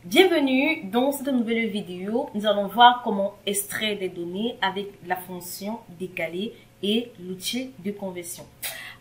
Bienvenue dans cette nouvelle vidéo. Nous allons voir comment extraire des données avec la fonction décalée et l'outil de conversion.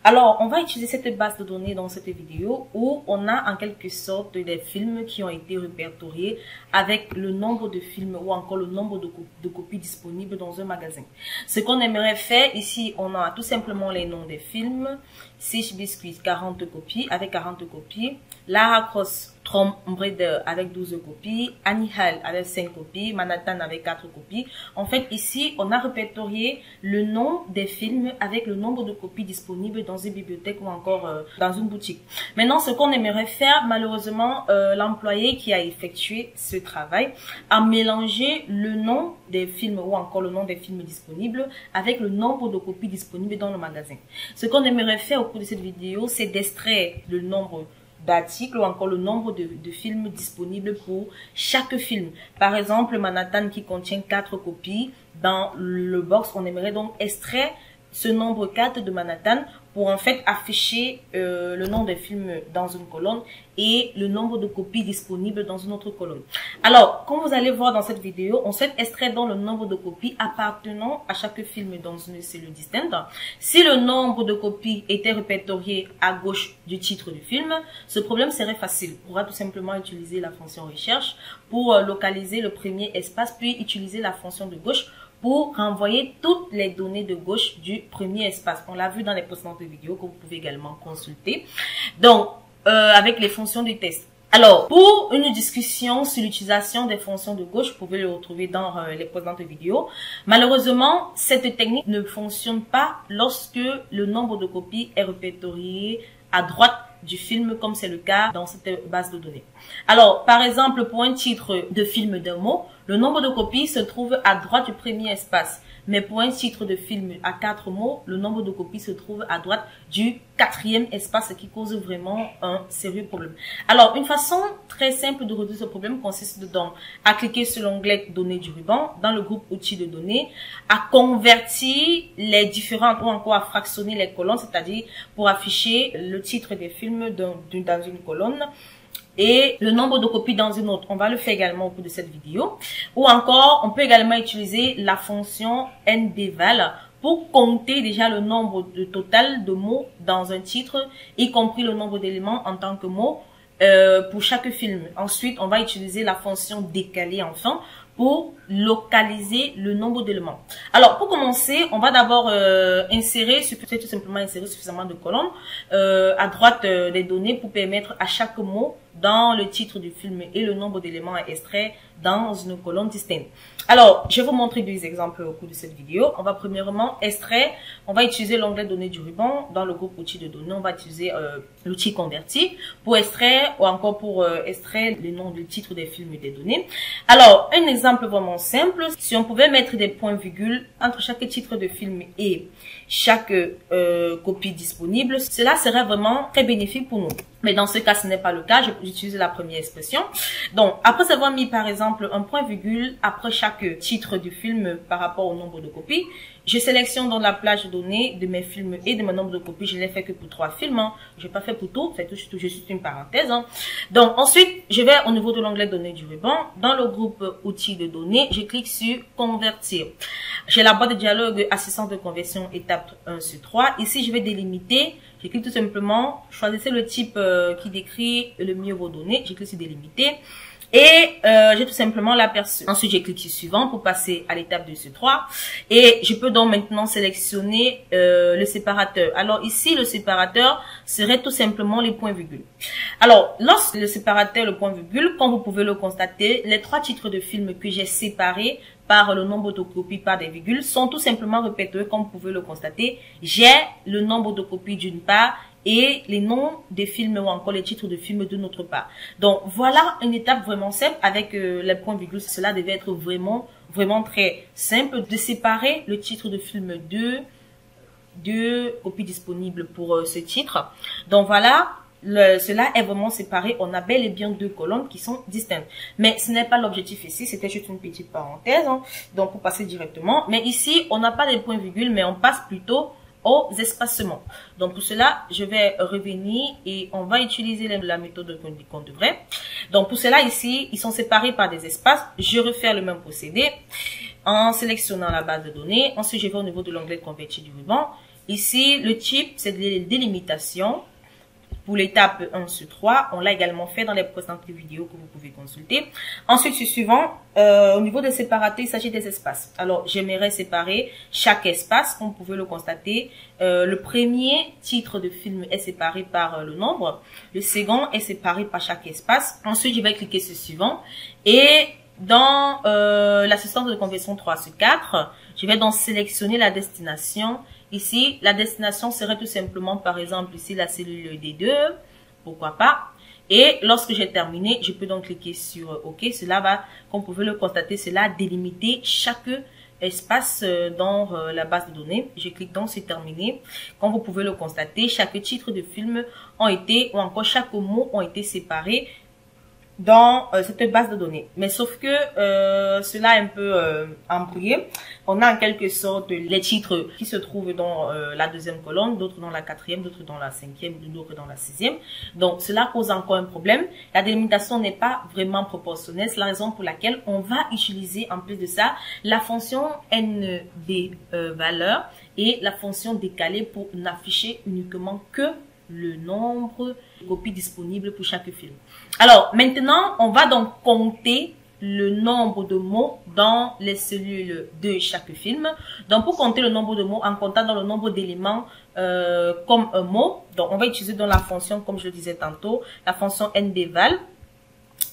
Alors, on va utiliser cette base de données dans cette vidéo où on a en quelque sorte des films qui ont été répertoriés avec le nombre de films ou encore le nombre de copies disponibles dans un magasin. Ce qu'on aimerait faire ici, on a tout simplement les noms des films. Six Biscuits, 40 copies, avec 40 copies. Lara Cross, Tomb Raider avec 12 copies. Annie Hall avec 5 copies. Manhattan avec 4 copies. En fait, ici, on a répertorié le nom des films avec le nombre de copies disponibles dans une bibliothèque ou encore dans une boutique. Maintenant, ce qu'on aimerait faire, malheureusement, l'employé qui a effectué ce travail a mélangé le nom des films ou encore le nom des films disponibles avec le nombre de copies disponibles dans le magasin. Ce qu'on aimerait faire au cours de cette vidéo, c'est d'extraire le nombre d'articles ou encore le nombre de films disponibles pour chaque film. Par exemple, Manhattan qui contient 4 copies. Dans le box, on aimerait donc extraire ce nombre 4 de Manhattan pour en fait afficher le nom des films dans une colonne et le nombre de copies disponibles dans une autre colonne. Alors, comme vous allez voir dans cette vidéo, on souhaite extraire donc le nombre de copies appartenant à chaque film dans une cellule distincte. Si le nombre de copies était répertorié à gauche du titre du film, ce problème serait facile. On pourra tout simplement utiliser la fonction recherche pour localiser le premier espace, puis utiliser la fonction de gauche pour renvoyer toutes les données de gauche du premier espace. On l'a vu dans les précédentes vidéos que vous pouvez également consulter. Donc, avec les fonctions du test. Alors, pour une discussion sur l'utilisation des fonctions de gauche, vous pouvez le retrouver dans les précédentes vidéos. Malheureusement, cette technique ne fonctionne pas lorsque le nombre de copies est répertorié à droite du film, comme c'est le cas dans cette base de données. Alors, par exemple, pour un titre de film d'un mot, le nombre de copies se trouve à droite du premier espace. Mais pour un titre de film à 4 mots, le nombre de copies se trouve à droite du 4e espace, ce qui cause vraiment un sérieux problème. Alors, une façon très simple de résoudre ce problème consiste donc à cliquer sur l'onglet données du ruban dans le groupe outils de données, à convertir les différentes ou encore à fractionner les colonnes, c'est-à-dire pour afficher le titre des films dans une colonne et le nombre de copies dans une autre. On va le faire également au cours de cette vidéo. Ou encore, on peut également utiliser la fonction NDVAL pour compter déjà le nombre total de mots dans un titre, y compris le nombre d'éléments en tant que mots pour chaque film. Ensuite, on va utiliser la fonction décalée enfin pour localiser le nombre d'éléments. Alors, pour commencer, on va d'abord insérer suffisamment de colonnes à droite des données pour permettre à chaque mot dans le titre du film et le nombre d'éléments à extraire dans une colonne distincte. Alors, je vais vous montrer deux exemples au cours de cette vidéo. On va premièrement extraire, on va utiliser l'onglet données du ruban. Dans le groupe outils de données, on va utiliser l'outil converti pour extraire ou encore pour extraire les noms du titre des films et des données. Alors, un exemple vraiment simple, si on pouvait mettre des points-virgules entre chaque titre de film et chaque copie disponible, cela serait vraiment très bénéfique pour nous. Mais dans ce cas, ce n'est pas le cas. J'utilise la première expression. Donc, après avoir mis par exemple un point-virgule après chaque titre du film par rapport au nombre de copies, je sélectionne dans la plage de données de mes films et de mon nombre de copies. Je l'ai fait que pour 3 films. Hein. Je n'ai pas fait pour tout. C'est juste une parenthèse. Hein. Donc, ensuite, je vais au niveau de l'onglet données du ruban. Dans le groupe outils de données, je clique sur convertir. J'ai la boîte de dialogue assistance de conversion étape 1 sur 3. Ici, je vais délimiter. Je clique tout simplement, choisissez le type qui décrit le mieux vos données. Je clique sur délimiter. Et j'ai tout simplement l'aperçu. Ensuite, je clique sur suivant pour passer à l'étape 2 sur 3. Et je peux donc maintenant sélectionner le séparateur. Alors ici, le séparateur serait tout simplement les points-virgules. Alors, lorsque le séparateur, le point-virgule, comme vous pouvez le constater, les 3 titres de films que j'ai séparés par le nombre de copies par des virgules sont tout simplement répertoriés comme vous pouvez le constater. J'ai le nombre de copies d'une part et les noms des films ou encore les titres de films de notre part. Donc voilà une étape vraiment simple avec les points-virgules. Cela devait être vraiment très simple de séparer le titre de film de copies disponibles pour ce titre. Donc voilà. Cela est vraiment séparé. On a bel et bien 2 colonnes qui sont distinctes. Mais ce n'est pas l'objectif ici. C'était juste une petite parenthèse. Hein, donc, pour passer directement. Mais ici, on n'a pas des points-virgules, mais on passe plutôt aux espacements. Donc pour cela, je vais revenir et on va utiliser la méthode qu'on devrait. Donc pour cela ici, ils sont séparés par des espaces. Je refais le même procédé en sélectionnant la base de données. Ensuite, je vais au niveau de l'onglet convertir du ruban. Ici, le type, c'est des délimitations. Pour l'étape 1 sur 3, on l'a également fait dans les précédentes vidéos que vous pouvez consulter. Ensuite, suivant, au niveau des séparateurs, il s'agit des espaces. Alors, j'aimerais séparer chaque espace, comme vous pouvez le constater. Le premier titre de film est séparé par le nombre. Le second est séparé par chaque espace. Ensuite, je vais cliquer sur suivant. Et dans l'assistance de conversion 3 sur 4, je vais donc sélectionner la destination. Ici, la destination serait tout simplement, par exemple, ici, la cellule D2, pourquoi pas. Et lorsque j'ai terminé, je peux donc cliquer sur OK. Cela va, comme vous pouvez le constater, cela délimiter chaque espace dans la base de données. Je clique donc sur terminer. Comme vous pouvez le constater, chaque titre de film ont été, ou encore chaque mot ont été séparés dans cette base de données. Mais sauf que cela est un peu embrouillé. On a en quelque sorte les titres qui se trouvent dans la deuxième colonne, d'autres dans la quatrième, d'autres dans la cinquième, d'autres dans la sixième. Donc cela cause encore un problème. La délimitation n'est pas vraiment proportionnelle. C'est la raison pour laquelle on va utiliser en plus de ça la fonction ND valeur et la fonction décalée pour n'afficher uniquement que le nombre de copies disponibles pour chaque film. Alors, maintenant, on va donc compter le nombre de mots dans les cellules de chaque film. Donc, pour compter le nombre de mots, en comptant dans le nombre d'éléments comme un mot, donc on va utiliser dans la fonction, comme je le disais tantôt, la fonction ndval.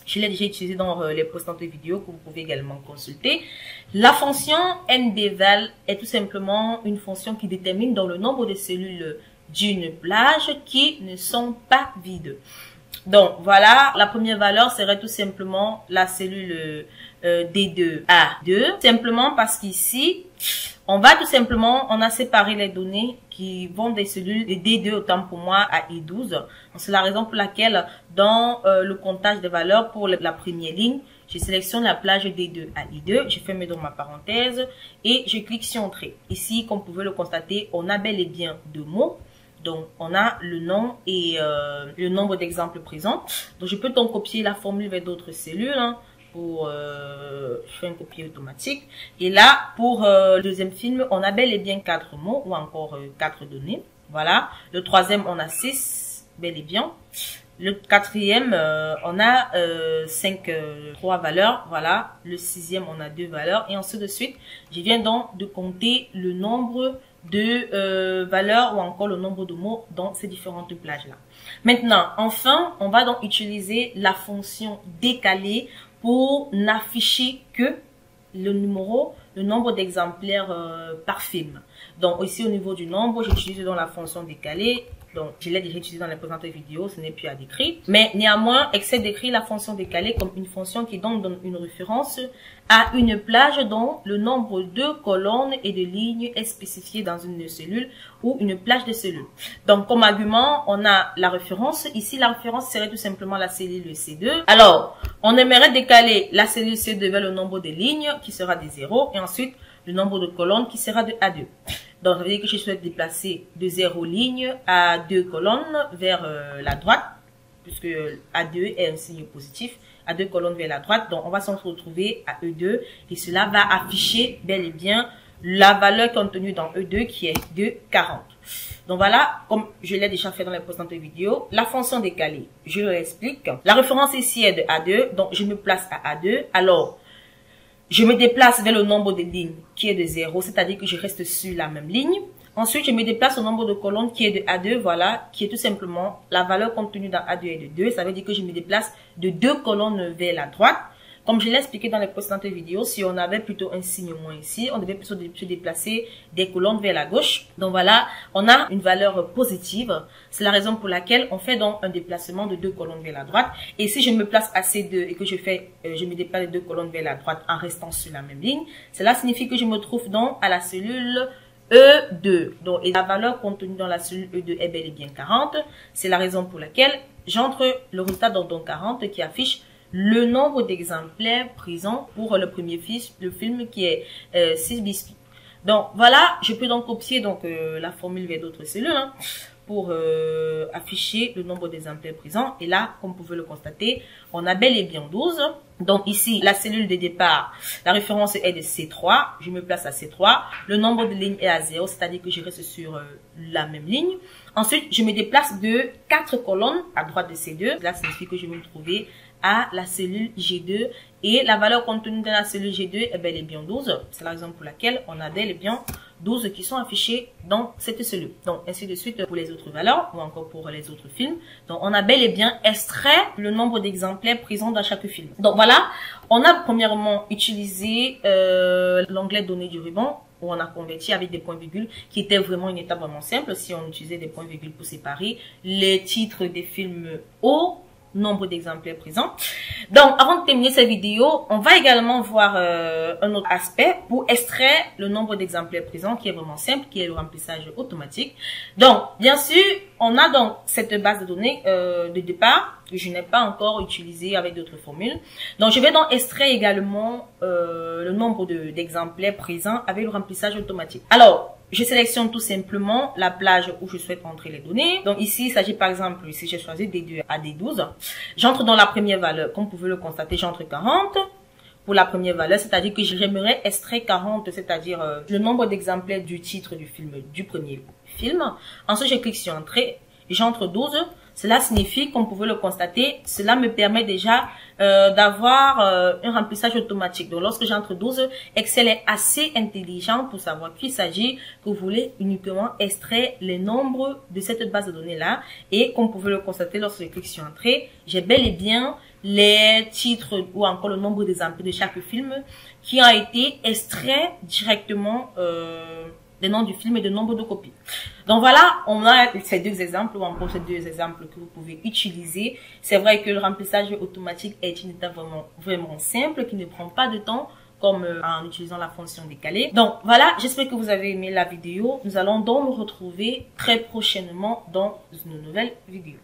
Je l'ai déjà utilisé dans les précédentes vidéos que vous pouvez également consulter. La fonction ndval est tout simplement une fonction qui détermine dans le nombre de cellules d'une plage qui ne sont pas vides. Donc voilà, la première valeur serait tout simplement la cellule D2A2, simplement parce qu'ici, on a séparé les données qui vont des cellules de D2 autant pour moi à I12. C'est la raison pour laquelle dans le comptage des valeurs pour la première ligne, je sélectionne la plage D2 à I2, je ferme donc ma parenthèse et je clique sur Entrée. Ici, comme vous pouvez le constater, on a bel et bien deux mots. Donc, on a le nom et le nombre d'exemples présents. Donc, je peux donc copier la formule vers d'autres cellules pour faire un copier automatique. Et là, pour le deuxième film, on a bel et bien 4 mots ou encore 4 données. Voilà. Le troisième, on a 6, bel et bien. Le quatrième, on a 3 valeurs. Voilà. Le sixième, on a 2 valeurs. Et ainsi de suite. Je viens donc de compter le nombre de valeurs ou encore le nombre de mots dans ces différentes plages-là. Maintenant, enfin, on va donc utiliser la fonction décalée pour n'afficher que le numéro, le nombre d'exemplaires par film. Donc ici, au niveau du nombre, j'utilise dans la fonction décalée. Donc, je l'ai déjà utilisé dans les précédentes vidéos, ce n'est plus à décrire. Mais néanmoins, excès d'écrire la fonction décalée comme une fonction qui donne une référence à une plage dont le nombre de colonnes et de lignes est spécifié dans une cellule ou une plage de cellules. Donc, comme argument, on a la référence. Ici, la référence serait tout simplement la cellule C2. Alors, on aimerait décaler la cellule C2 vers le nombre de lignes qui sera de 0 et ensuite le nombre de colonnes qui sera de A2. Donc, ça veut dire que je souhaite déplacer de 0 lignes à 2 colonnes vers la droite, puisque A2 est un signe positif, à 2 colonnes vers la droite. Donc, on va se retrouver à E2 et cela va afficher bel et bien la valeur contenue dans E2 qui est de 40. Donc voilà, comme je l'ai déjà fait dans les précédentes vidéos, la fonction décalée, je l'explique. La référence ici est de A2, donc je me place à A2. Alors, je me déplace vers le nombre de lignes qui est de 0, c'est-à-dire que je reste sur la même ligne. Ensuite, je me déplace au nombre de colonnes qui est de A2, voilà, qui est tout simplement la valeur contenue dans A2 est de 2. Ça veut dire que je me déplace de 2 colonnes vers la droite. Comme je l'ai expliqué dans les précédentes vidéos, si on avait plutôt un signe moins ici, on devait plutôt se déplacer des colonnes vers la gauche. Donc voilà, on a une valeur positive. C'est la raison pour laquelle on fait donc un déplacement de 2 colonnes vers la droite. Et si je me place à C2 et que je me déplace de 2 colonnes vers la droite en restant sur la même ligne, cela signifie que je me trouve donc à la cellule E2. Donc, et la valeur contenue dans la cellule E2 est bel et bien 40. C'est la raison pour laquelle j'entre le résultat dans 40 qui affiche le nombre d'exemplaires présents pour le premier film qui est 6 biscuits. Donc voilà, je peux donc copier donc la formule vers d'autres cellules hein, pour afficher le nombre d'exemplaires présents. Et là, comme vous pouvez le constater, on a bel et bien 12. Donc ici, la cellule de départ, la référence est de C3. Je me place à C3. Le nombre de lignes est à 0, c'est-à-dire que je reste sur la même ligne. Ensuite, je me déplace de 4 colonnes à droite de C2. Cela signifie que je vais me trouver à la cellule G2 et la valeur contenue dans la cellule G2 est bel et bien 12. C'est la raison pour laquelle on a bel et bien 12 qui sont affichés dans cette cellule. Donc ainsi de suite pour les autres valeurs ou encore pour les autres films. Donc on a bel et bien extrait le nombre d'exemplaires présents dans chaque film. Donc voilà, on a premièrement utilisé l'onglet données du ruban où on a converti avec des points-virgules qui était vraiment une étape vraiment simple si on utilisait des points-virgules pour séparer les titres des films au nombre d'exemplaires présents. Donc, avant de terminer cette vidéo, on va également voir un autre aspect pour extraire le nombre d'exemplaires présents qui est vraiment simple, qui est le remplissage automatique. Donc, bien sûr, on a donc cette base de données de départ que je n'ai pas encore utilisée avec d'autres formules. Donc, je vais donc extraire également le nombre d'exemplaires présents avec le remplissage automatique. Alors, je sélectionne tout simplement la plage où je souhaite entrer les données. Donc ici, il s'agit par exemple, si j'ai choisi D2 à D12, j'entre dans la première valeur. Comme vous pouvez le constater, j'entre 40 pour la première valeur, c'est-à-dire que j'aimerais extraire 40, c'est-à-dire le nombre d'exemplaires du titre du film, du premier film. Ensuite, je clique sur Entrée, j'entre 12. Cela signifie, comme vous pouvez le constater, cela me permet déjà d'avoir un remplissage automatique. Donc, lorsque j'entre 12, Excel est assez intelligent pour savoir qu'il s'agit que vous voulez uniquement extraire les nombres de cette base de données-là. Et comme vous pouvez le constater, lorsque je clique sur Entrée, j'ai bel et bien les titres ou encore le nombre d'exemplaires de chaque film qui ont été extraits directement des noms du film et le nombre de copies. Donc voilà, on a ces deux exemples ou encore ces deux exemples que vous pouvez utiliser. C'est vrai que le remplissage automatique est une étape vraiment simple qui ne prend pas de temps comme en utilisant la fonction décalée. Donc voilà, j'espère que vous avez aimé la vidéo. Nous allons donc nous retrouver très prochainement dans une nouvelle vidéo.